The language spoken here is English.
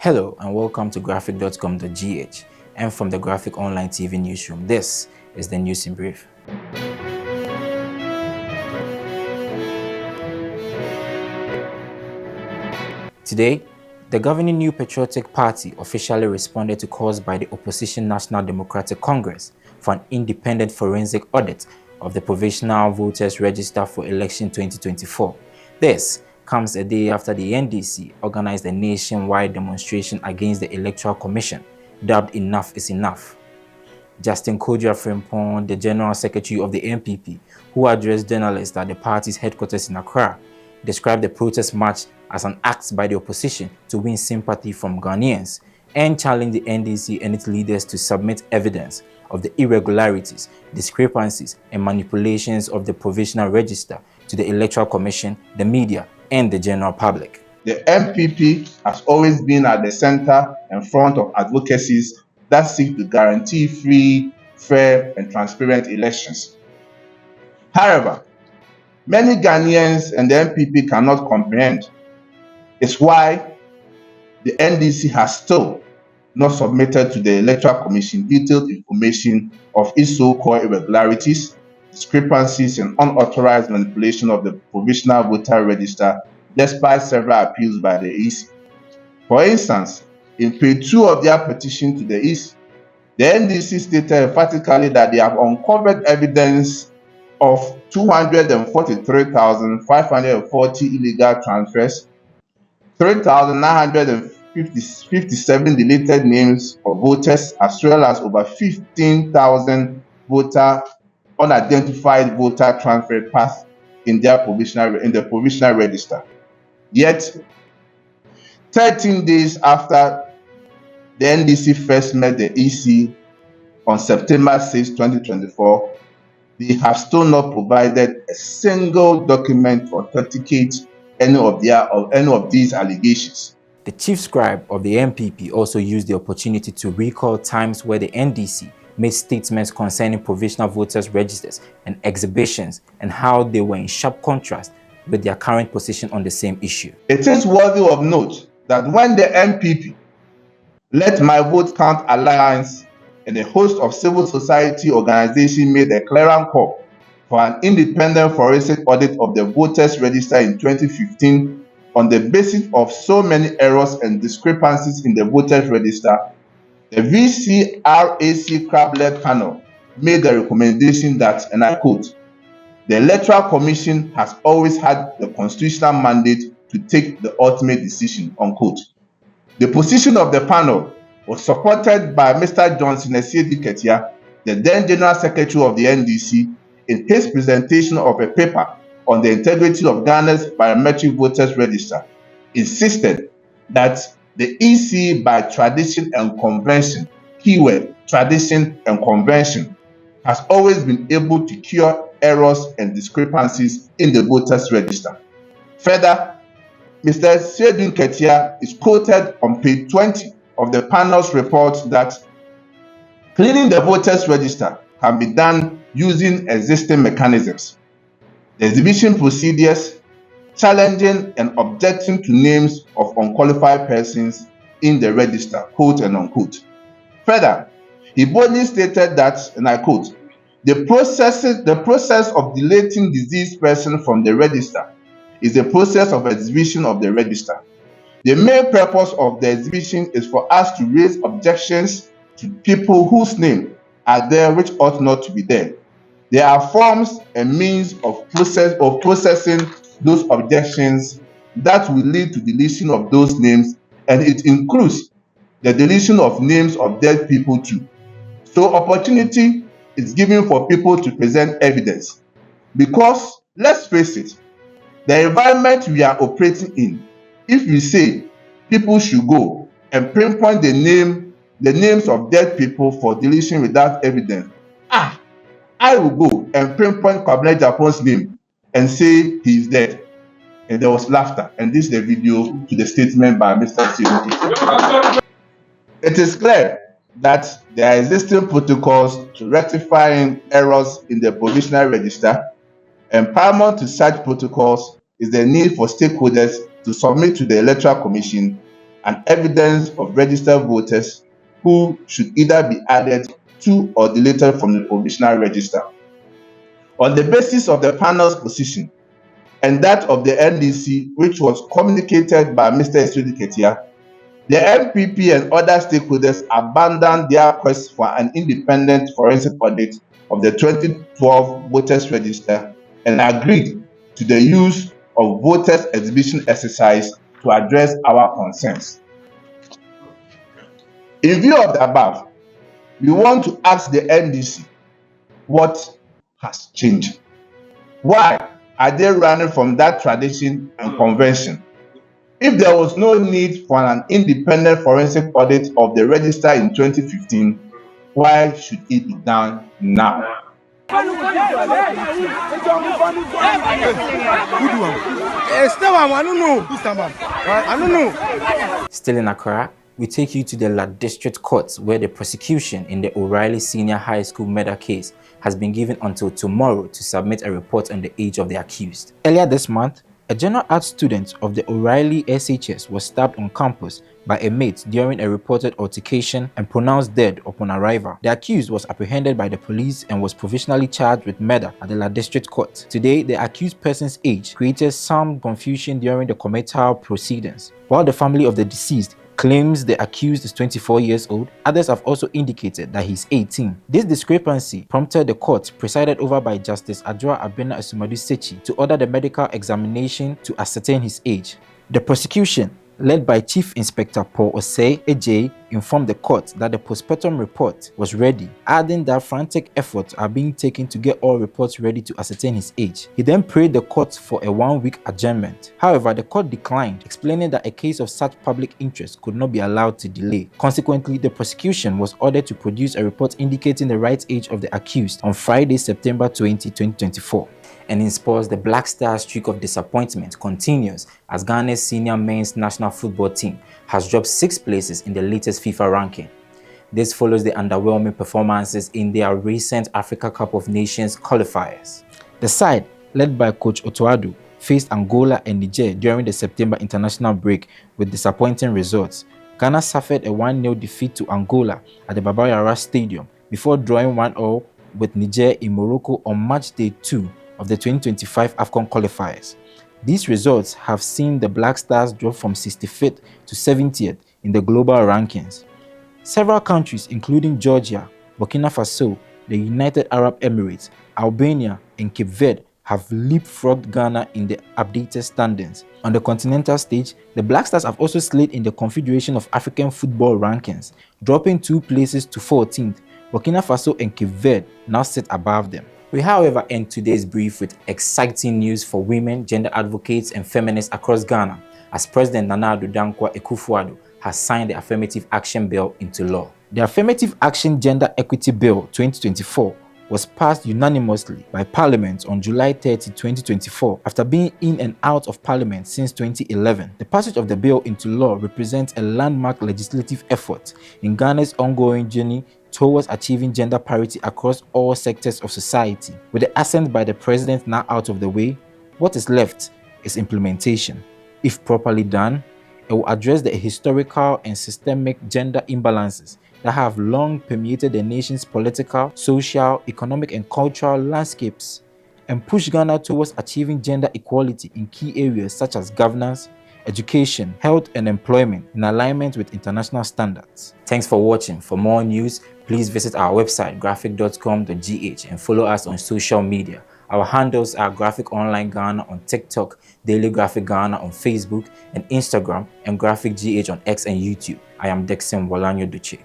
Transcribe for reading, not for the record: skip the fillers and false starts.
Hello and welcome to graphic.com.gh, and from the Graphic Online TV newsroom, this is the News in Brief. Today, the governing New Patriotic Party officially responded to calls by the opposition National Democratic Congress for an independent forensic audit of the Provisional Voters Register for Election 2024. This comes a day after the NDC organized a nationwide demonstration against the Electoral Commission, dubbed Enough is Enough. Justin Kojo, the General Secretary of the NPP, who addressed journalists at the party's headquarters in Accra, described the protest march as an act by the opposition to win sympathy from Ghanaians and challenged the NDC and its leaders to submit evidence of the irregularities, discrepancies, and manipulations of the provisional register to the Electoral Commission, the media, and the general public. The NPP has always been at the center and front of advocacies that seek to guarantee free, fair, and transparent elections. However, many Ghanaians and the NPP cannot comprehend. It's why the NDC has still not submitted to the Electoral Commission detailed information of its so-called irregularities, discrepancies, and unauthorized manipulation of the provisional voter register, despite several appeals by the EC. For instance, in page 2 of their petition to the EC, the NDC stated emphatically that they have uncovered evidence of 243,540 illegal transfers, 3,957 deleted names of voters, as well as over 15,000 unidentified voter transfer paths in the provisional register. Yet, 13 days after the NDC first met the EC on September 6, 2024, they have still not provided a single document to authenticate any of these allegations. The chief scribe of the NPP also used the opportunity to recall times where the NDC made statements concerning provisional voters registers and exhibitions and how they were in sharp contrast with their current position on the same issue. It is worthy of note that when the NPP, Let My Vote Count Alliance, and a host of civil society organizations made a clarion call for an independent forensic audit of the voters register in 2015 on the basis of so many errors and discrepancies in the voters register, the VCRAC crab-led panel made the recommendation that, and I quote, "The Electoral Commission has always had the constitutional mandate to take the ultimate decision," unquote. The position of the panel was supported by Mr. Johnson Esiedi Ketia, the then General Secretary of the NDC, in his presentation of a paper on the integrity of Ghana's biometric voters register, insisted that the EC, by tradition and convention, keyword tradition and convention, has always been able to cure errors and discrepancies in the voters register. Further, Mr. Esiedi Ketia is quoted on page 20 of the panel's report that cleaning the voters register can be done using existing mechanisms. The exhibition procedures, challenging and objecting to names of unqualified persons in the register, quote and unquote. Further, he boldly stated that, and I quote, the process of deleting deceased person from the register is the process of exhibition of the register. The main purpose of the exhibition is for us to raise objections to people whose names are there which ought not to be there. There are forms and means of processing those objections that will lead to deletion of those names, and it includes the deletion of names of dead people too. So opportunity is given for people to present evidence, because let's face it, the environment we are operating in, if we say people should go and pinpoint the names of dead people for deletion without evidence, I will go and pinpoint Kwabena Japon's name and say he is dead. And there was laughter. And this is the video to the statement by Mr. Esiedi. It is clear that there are existing protocols to rectifying errors in the provisional register, and paramount to such protocols is the need for stakeholders to submit to the Electoral Commission and evidence of registered voters who should either be added to or deleted from the provisional register. On the basis of the panel's position and that of the NDC, which was communicated by Mr. Kyaf, the MPP and other stakeholders abandoned their quest for an independent forensic audit of the 2012 voters register and agreed to the use of voters exhibition exercise to address our concerns. In view of the above, we want to ask the NDC what has changed. Why are they running from that tradition and convention? If there was no need for an independent forensic audit of the register in 2015, why should it be done now? Still in Accra, we take you to the La District Court, where the prosecution in the O'Reilly Senior High School murder case has been given until tomorrow to submit a report on the age of the accused. Earlier this month, a general art student of the O'Reilly SHS was stabbed on campus by a mate during a reported altercation and pronounced dead upon arrival. The accused was apprehended by the police and was provisionally charged with murder at the La District Court. Today, the accused person's age created some confusion during the committal proceedings. While the family of the deceased claims the accused is 24 years old, others have also indicated that he's 18. This discrepancy prompted the court, presided over by Justice Adjoa Abena Asumadu Sechi, to order the medical examination to ascertain his age. The prosecution, led by Chief Inspector Paul Osei AJ, informed the court that the postmortem report was ready, adding that frantic efforts are being taken to get all reports ready to ascertain his age. He then prayed the court for a 1-week adjournment. However, the court declined, explaining that a case of such public interest could not be allowed to delay. Consequently, the prosecution was ordered to produce a report indicating the right age of the accused on Friday, September 20, 2024. And in sports, the Black Stars' streak of disappointment continues as Ghana's senior men's national football team has dropped 6 places in the latest FIFA ranking. This follows the underwhelming performances in their recent Africa Cup of Nations qualifiers. The side, led by coach Akufo-Addo, faced Angola and Niger during the September international break with disappointing results. Ghana suffered a 1-0 defeat to Angola at the Baba Yara Stadium before drawing 1-0 with Niger in Morocco on match day 2 of the 2025 AFCON qualifiers. These results have seen the Black Stars drop from 65th to 70th in the global rankings. Several countries, including Georgia, Burkina Faso, the United Arab Emirates, Albania, and Cape Verde, have leapfrogged Ghana in the updated standings. On the continental stage, the Black Stars have also slid in the Confederation of African Football rankings, dropping 2 places to 14th. Burkina Faso and Cape Verde now sit above them. We, however, end today's brief with exciting news for women, gender advocates, and feminists across Ghana, as President Nana Addo Dankwa Akufo-Addo has signed the Affirmative Action Bill into law. The Affirmative Action Gender Equity Bill 2024 was passed unanimously by Parliament on July 30, 2024, after being in and out of Parliament since 2011. The passage of the bill into law represents a landmark legislative effort in Ghana's ongoing journey towards achieving gender parity across all sectors of society. With the assent by the President now out of the way, what is left is implementation. If properly done, it will address the historical and systemic gender imbalances that have long permeated the nation's political, social, economic, and cultural landscapes, and push Ghana towards achieving gender equality in key areas such as governance, education, health, and employment in alignment with international standards. Thanks for watching. For more news, please visit our website graphic.com.gh and follow us on social media. Our handles are Graphic Online Ghana on TikTok, Daily Graphic Ghana on Facebook and Instagram, and Graphic GH on X and YouTube. I am Dexon Walanyo Duche.